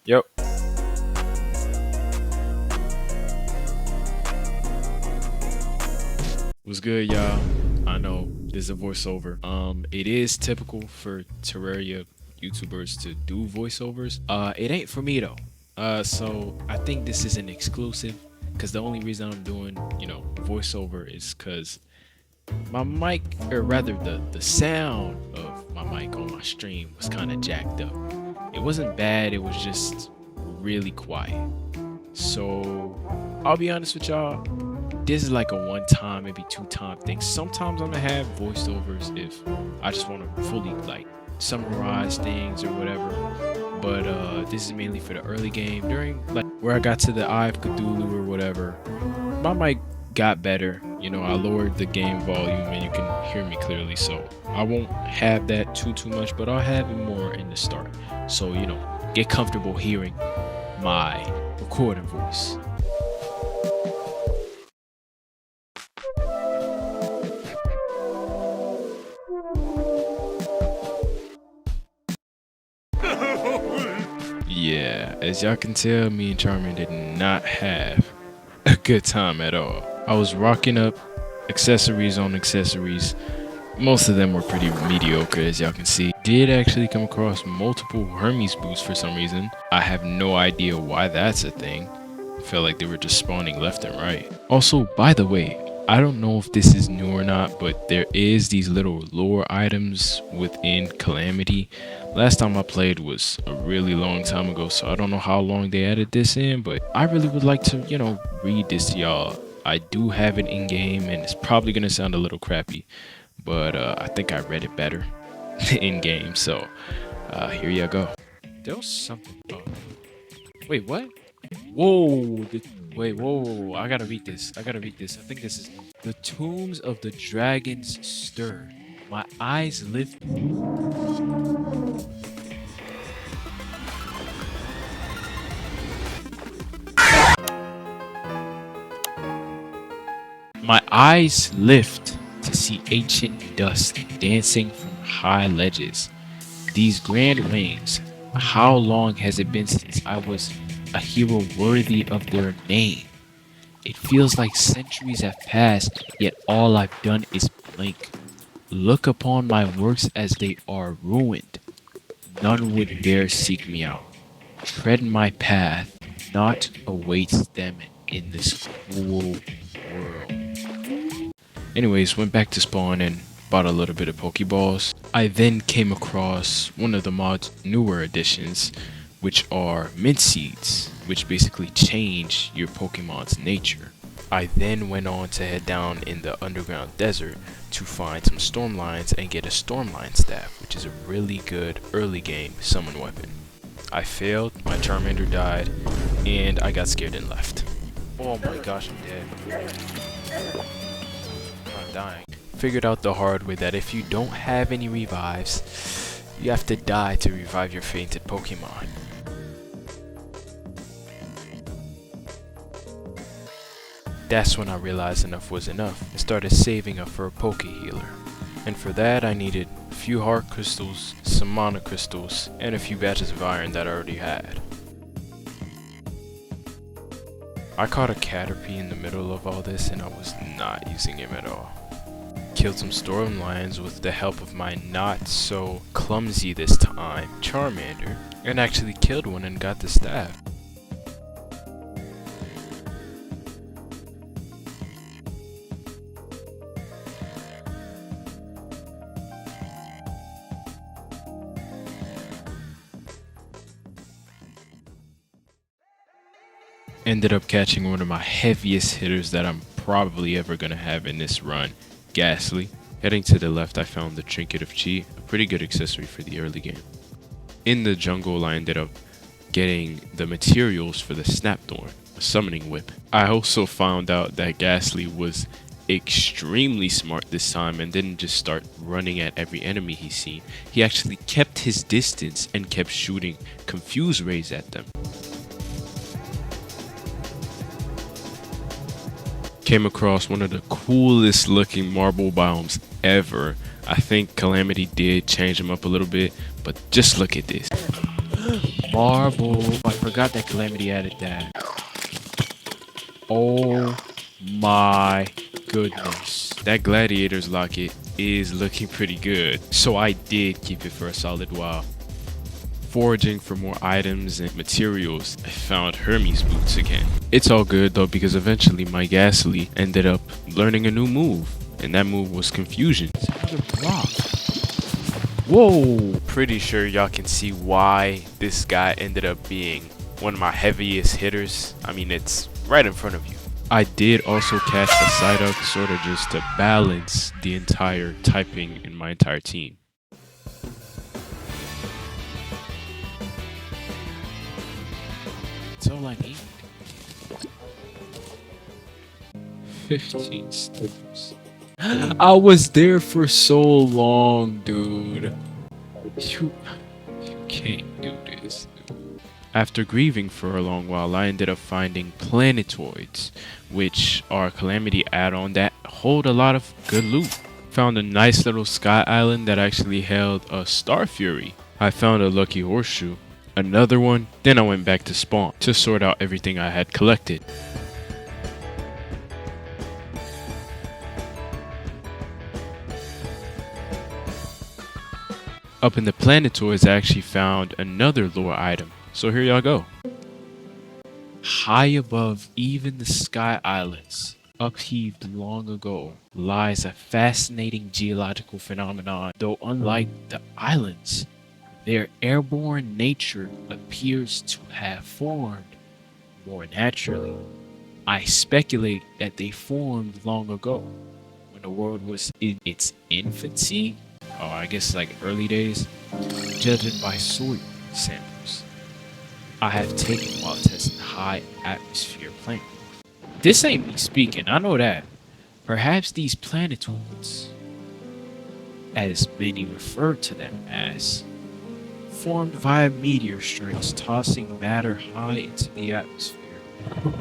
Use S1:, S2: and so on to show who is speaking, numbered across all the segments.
S1: Yep. What's good, y'all? I know this is a voiceover. It is typical for Terraria YouTubers to do voiceovers. It ain't for me though. So I think this is an exclusive because the only reason I'm doing, voiceover is because my mic, or rather the sound of my mic on my stream was kind of jacked up. It wasn't bad, it was just really quiet. So I'll be honest with y'all, this is like a one time, maybe two time thing. Sometimes I'm gonna have voiceovers if I just want to fully like summarize things or whatever. But this is mainly for the early game. During like where I got to the Eye of Cthulhu or whatever, my mic got better. I lowered the game volume and you can hear me clearly. So I won't have that too much, but I'll have it more in the start. So get comfortable hearing my recorded voice. Yeah, as y'all can tell, me and Charmin did not have a good time at all. I was rocking up accessories on accessories. Most of them were pretty mediocre, as y'all can see. Did actually come across multiple Hermes boots for some reason. I have no idea why that's a thing. I felt like they were just spawning left and right. Also, by the way, I don't know if this is new or not, but there is these little lore items within Calamity. Last time I played was a really long time ago, so I don't know how long they added this in, but I really would like to, read this to y'all. I do have it in game, and it's probably gonna sound a little crappy, but I think I read it better in game. So here you go. There was something. Oh. Wait, what? Whoa! Wait, whoa! I gotta read this. I think this is the tombs of the dragons stir. My eyes lift. My eyes lift to see ancient dust dancing from high ledges. These grand wings, how long has it been since I was a hero worthy of their name? It feels like centuries have passed, yet all I've done is blink. Look upon my works as they are ruined. None would dare seek me out. Tread my path, naught awaits them in this cruel world. Anyways, went back to spawn and bought a little bit of Pokeballs. I then came across one of the mod's newer additions, which are mint seeds, which basically change your Pokemon's nature. I then went on to head down in the underground desert to find some Stormlines and get a Stormline staff, which is a really good early game summon weapon. I failed, my Charmander died, and I got scared and left. Oh my gosh, I'm dead. I'm dying. Figured out the hard way that if you don't have any revives, you have to die to revive your fainted Pokemon. That's when I realized enough was enough and started saving up for a Poke Healer. And for that I needed a few Heart Crystals, some Mana Crystals, and a few batches of Iron that I already had. I caught a Caterpie in the middle of all this and I was not using him at all. Killed some Stormlions with the help of my not so clumsy this time Charmander, and actually killed one and got the staff. Ended up catching one of my heaviest hitters that I'm probably ever gonna have in this run, Ghastly. Heading to the left, I found the Trinket of Chi, a pretty good accessory for the early game. In the jungle, I ended up getting the materials for the Snapthorn, a summoning whip. I also found out that Ghastly was extremely smart this time and didn't just start running at every enemy he's seen. He actually kept his distance and kept shooting confuse rays at them. Came across one of the coolest looking marble biomes ever. I think Calamity did change them up a little bit, but just look at this. Marble. I forgot that Calamity added that. Oh my goodness. That Gladiator's locket is looking pretty good. So I did keep it for a solid while. Foraging for more items and materials, I found Hermes boots again. It's all good though, because eventually my Ghastly ended up learning a new move, and that move was Confusion. It's another block. Whoa! Pretty sure y'all can see why this guy ended up being one of my heaviest hitters. I mean, it's right in front of you. I did also cast a side up, sort of just to balance the entire typing in my entire team. That's all I need. 15 steps. I was there for so long, dude. You can't do this. After grieving for a long while, I ended up finding planetoids, which are a Calamity add-on that hold a lot of good loot. Found a nice little sky island that actually held a Star Fury. I found a lucky horseshoe, another one, then I went back to spawn to sort out everything I had collected. Up in the planetoids, I actually found another lore item. So here y'all go. High above even the sky islands, upheaved long ago, lies a fascinating geological phenomenon. Though unlike the islands, their airborne nature appears to have formed more naturally. I speculate that they formed long ago, when the world was in its infancy, or I guess like early days, judging by soil samples I have taken while testing high atmosphere planets. This ain't me speaking, I know that. Perhaps these planetoids, as many refer to them as, formed via meteor strikes tossing matter high into the atmosphere.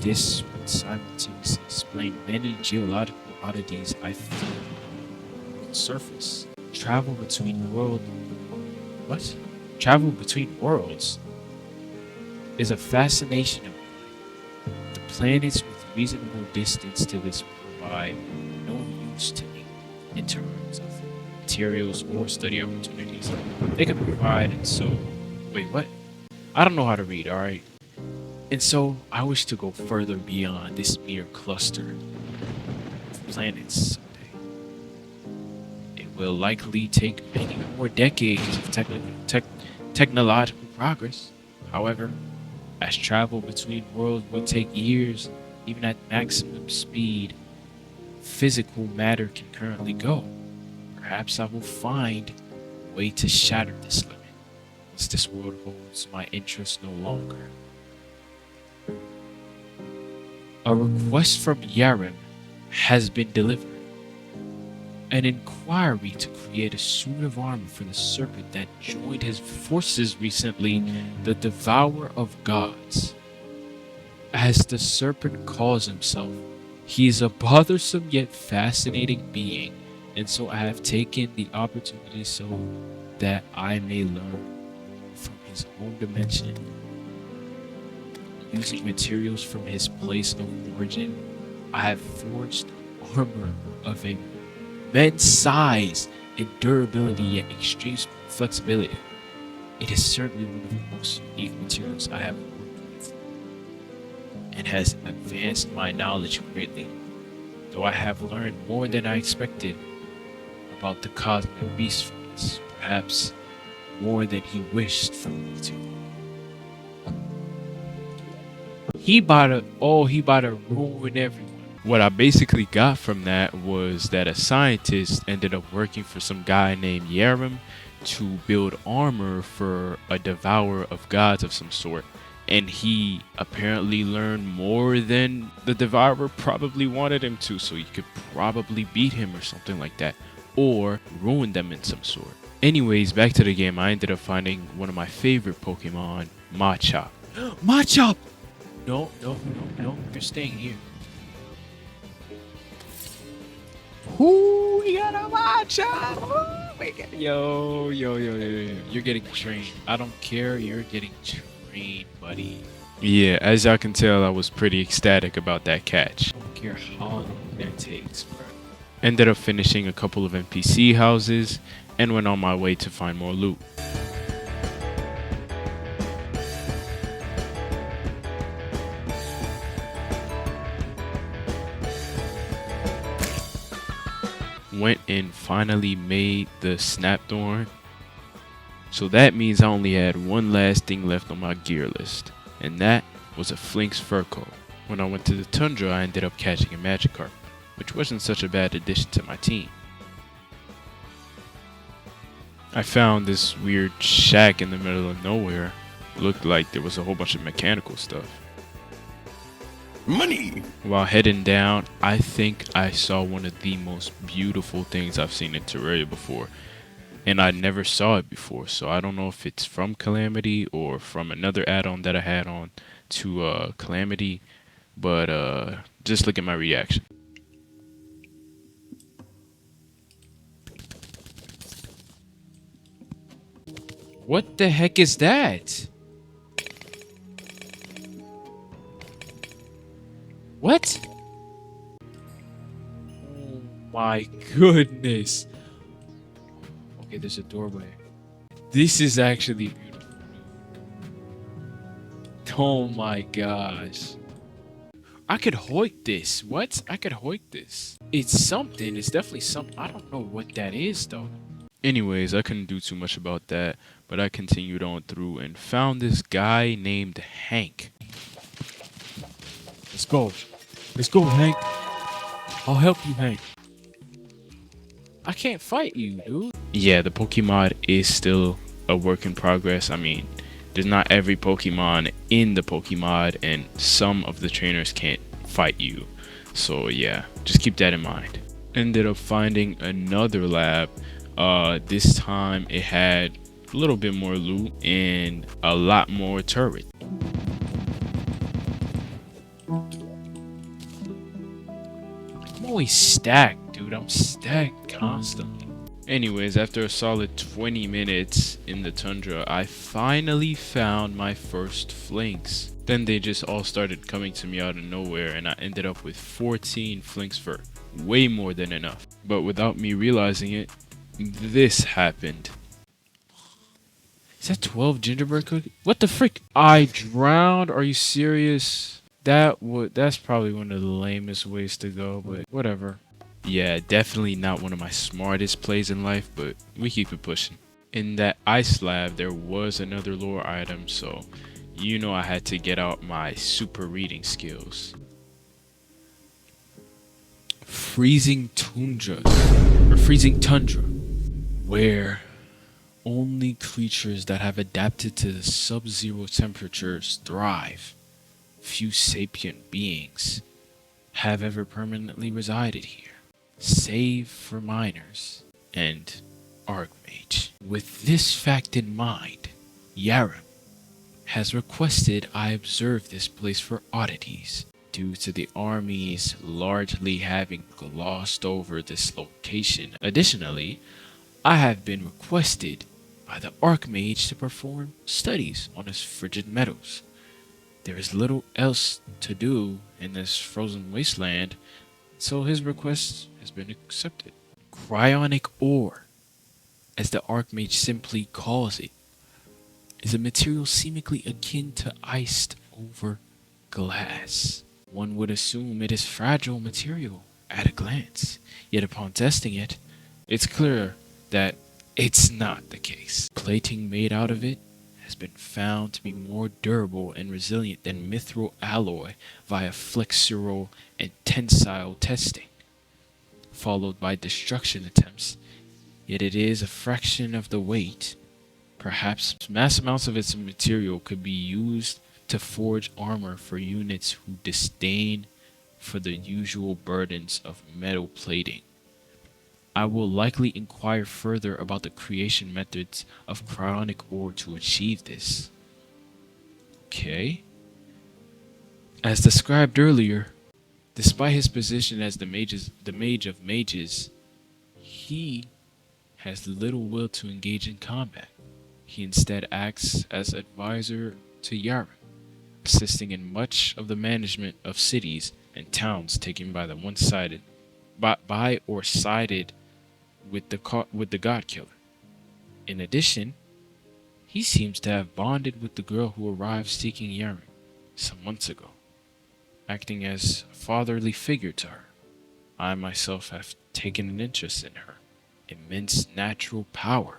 S1: This would simultaneously explain many geological oddities I feel on the surface. Travel between worlds is a fascination of mine. The planets with reasonable distance to this provide no use to me in terms of materials or study opportunities they can provide, and so wait, what? I don't know how to read, alright? And so I wish to go further beyond this mere cluster of planets someday. It will likely take many more decades of technological progress. However, as travel between worlds will take years, even at maximum speed physical matter can currently go, perhaps I will find a way to shatter this limit, once this world holds my interest no longer. A request from Yarim has been delivered. An inquiry to create a suit of armor for the serpent that joined his forces recently, the Devourer of Gods. As the serpent calls himself, he is a bothersome yet fascinating being, and so I have taken the opportunity so that I may learn from his own dimension. Using materials from his place of origin, I have forged armor of a immense size and durability yet extreme flexibility. It is certainly one of the most unique materials I have worked with, and has advanced my knowledge greatly, though I have learned more than I expected about the cosmic beast from this, perhaps more than he wished for me to. He about to ruin everyone. What I basically got from that was that a scientist ended up working for some guy named Yarim to build armor for a devourer of gods of some sort. And he apparently learned more than the devourer probably wanted him to, so he could probably beat him or something like that, or ruin them in some sort. Anyways, back to the game, I ended up finding one of my favorite Pokemon, Machop. Machop! No, you're staying here. Ooh, we got a Machop! Yo, you're getting trained. I don't care, you're getting trained. green, buddy. Yeah, as y'all can tell, I was pretty ecstatic about that catch. I don't care how long that takes, bro. Ended up finishing a couple of NPC houses and went on my way to find more loot. Went and finally made the Snapthorn. So that means I only had one last thing left on my gear list, and that was a Flink's fur coat. When I went to the tundra, I ended up catching a Magikarp, which wasn't such a bad addition to my team. I found this weird shack in the middle of nowhere. Looked like there was a whole bunch of mechanical stuff. Money! While heading down, I think I saw one of the most beautiful things I've seen in Terraria before. And I never saw it before, so I don't know if it's from Calamity or from another add-on that I had on to Calamity. But just look at my reaction. What the heck is that? What? Oh my goodness. Okay, there's a doorway. This is actually beautiful. Oh my gosh. I could hoik this. What? I could hoik this. It's something. It's definitely something. I don't know what that is though. Anyways, I couldn't do too much about that, but I continued on through and found this guy named Hank. Let's go. Let's go, Hank. I'll help you, Hank. I can't fight you, dude. Yeah, the Pokemon is still a work in progress. I mean, there's not every Pokemon in the Pokemon, and some of the trainers can't fight you. So yeah, just keep that in mind. Ended up finding another lab. This time it had a little bit more loot and a lot more turret. I'm always stacked, dude. I'm stacked constantly. Anyways, after a solid 20 minutes in the tundra, I finally found my first Flinks. Then they just all started coming to me out of nowhere, and I ended up with 14 Flinks fur. Way more than enough. But without me realizing it, this happened. Is that 12 gingerbread cookies? What the frick? I drowned? Are you serious? That's probably one of the lamest ways to go, but whatever. Yeah, definitely not one of my smartest plays in life, but we keep it pushing. In that ice lab, there was another lore item, so you know I had to get out my super reading skills. Freezing tundra, where only creatures that have adapted to the sub-zero temperatures thrive. Few sapient beings have ever permanently resided here, save for miners and Archmage. With this fact in mind, Yaram has requested I observe this place for oddities, due to the armies largely having glossed over this location. Additionally, I have been requested by the Archmage to perform studies on his frigid metals. There is little else to do in this frozen wasteland, so his request has been accepted. Cryonic ore, as the Archmage simply calls it, is a material seemingly akin to iced over glass. One would assume it is fragile material at a glance, yet upon testing it, it's clear that it's not the case. Plating made out of it has been found to be more durable and resilient than mithril alloy via flexural and tensile testing, followed by destruction attempts, yet it is a fraction of the weight. Perhaps mass amounts of its material could be used to forge armor for units who disdain for the usual burdens of metal plating. I will likely inquire further about the creation methods of cryonic ore to achieve this. Okay. As described earlier, despite his position as the mage of mages, he has little will to engage in combat. He instead acts as advisor to Yara, assisting in much of the management of cities and towns taken by the one-sided by or sided with the God Killer. In addition, he seems to have bonded with the girl who arrived seeking Yaren some months ago, acting as a fatherly figure to her. I myself have taken an interest in her immense natural power.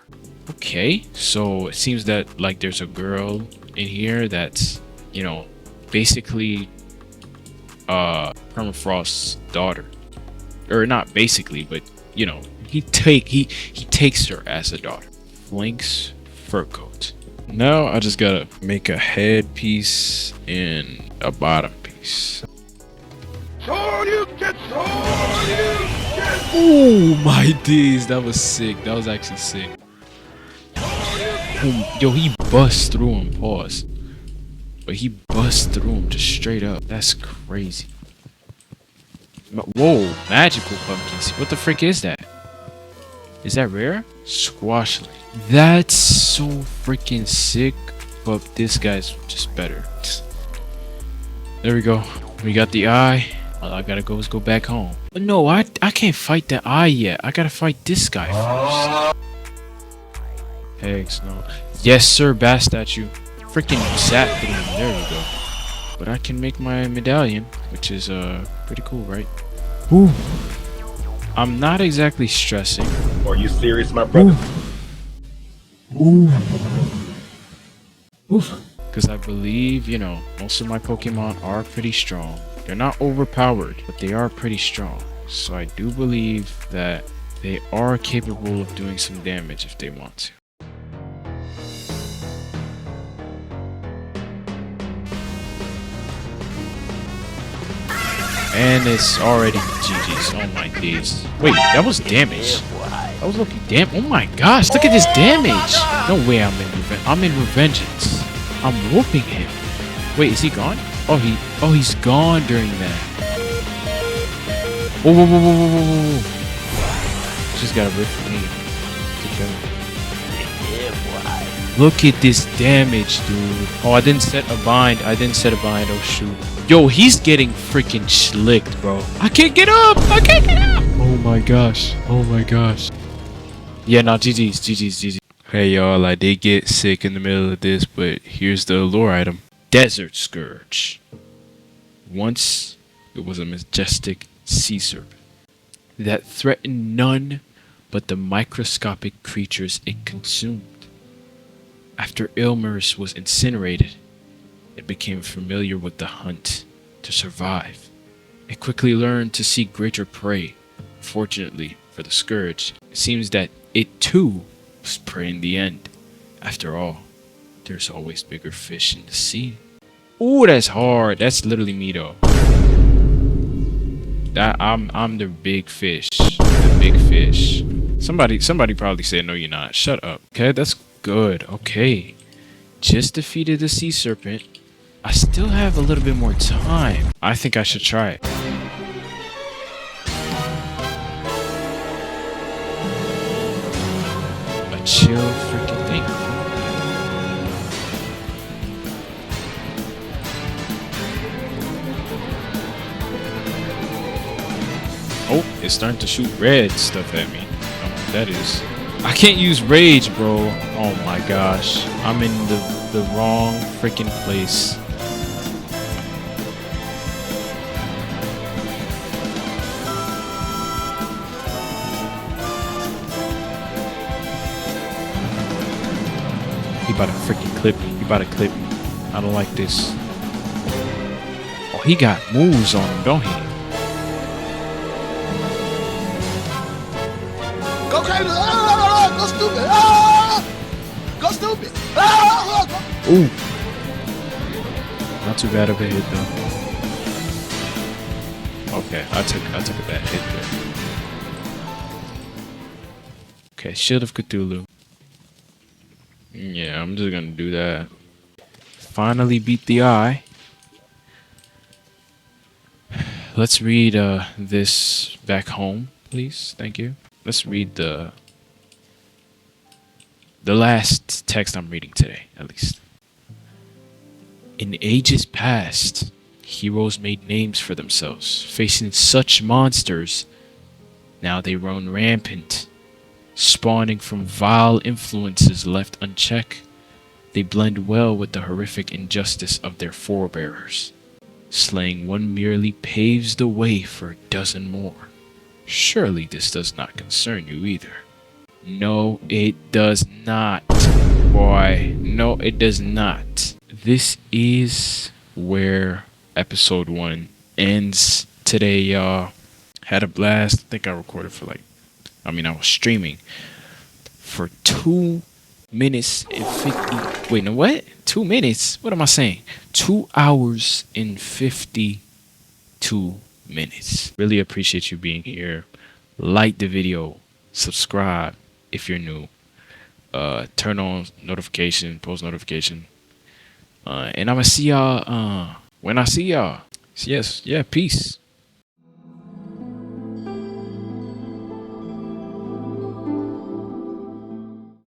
S1: Okay, so it seems that like there's a girl in here that's, basically Permafrost's daughter. Or not basically, but he takes her as a daughter. Flink's fur coat. Now I just gotta make a head piece and a bottom piece. Oh my days, that was sick. That was actually sick. Yo, he busts through him. Pause. But he busts through him just straight up. That's crazy. Whoa, magical pumpkins. What the frick is that? Is that rare? Squashling. That's so freaking sick. But this guy's just better. There we go. We got the eye. All I gotta go is go back home. But no, I can't fight the eye yet. I gotta fight this guy first. Eggs, no. Yes, sir, bass statue. Freaking sat through him. There we go. But I can make my medallion, which is pretty cool, right? Ooh. I'm not exactly stressing.
S2: Are you serious, my brother?
S1: Ooh. Because I believe, most of my Pokemon are pretty strong. They're not overpowered, but they are pretty strong. So I do believe that they are capable of doing some damage if they want to. And it's already GG's. Oh my days. Wait, that was damage. That was looking damn. Oh my gosh, look at this damage. No way I'm in Revengeance. I'm whooping him. Wait, is he gone? He's gone during that. Whoa. Just got a rip for me. Look at this damage, dude. Oh, I didn't set a bind. Oh, shoot. Yo, he's getting freaking slicked, bro. I can't get up. Oh my gosh. Yeah, no, GG's. Hey, y'all, I did get sick in the middle of this, but here's the lore item. Desert Scourge. Once, it was a majestic sea serpent that threatened none but the microscopic creatures it consumed. After Ilmers was incinerated, it became familiar with the hunt to survive. It quickly learned to seek greater prey. Fortunately for the Scourge, it seems that it too was prey in the end. After all, there's always bigger fish in the sea. Ooh, that's hard. That's literally me though. I'm the big fish. The big fish. Somebody probably said no, you're not. Shut up. Okay, that's good. Okay. Just defeated the sea serpent. I still have a little bit more time. I think I should try it. A chill freaking thing. Oh, it's starting to shoot red stuff at me. I don't know what that is. I can't use rage, bro. Oh my gosh. I'm in the wrong freaking place. He about to freaking clip me. I don't like this. Oh, he got moves on him, don't he?
S3: Go crazy! Go stupid! Go stupid!
S1: Ooh. Not too bad of a hit though. Okay, I took a bad hit there. Okay, Shield of Cthulhu. Yeah, I'm just gonna do that. Finally beat the eye. Let's read this back home, please. Thank you. Let's read the last text I'm reading today, at least. In ages past, heroes made names for themselves, facing such monsters. Now they run rampant, spawning from vile influences left unchecked. They blend well with the horrific injustice of their forebearers. Slaying one merely paves the way for a dozen more. Surely this does not concern you either. No, it does not, boy. No, it does not. This is where episode 1 ends today, y'all. Had a blast. I think I recorded for I was streaming for 2 minutes and 50. Wait, no, what? 2 minutes? What am I saying? 2 hours and 52 minutes. Really appreciate you being here. Like the video, subscribe if you're new. Turn on notification, post notification. And I'm gonna see y'all when I see y'all. Yes, yeah, peace.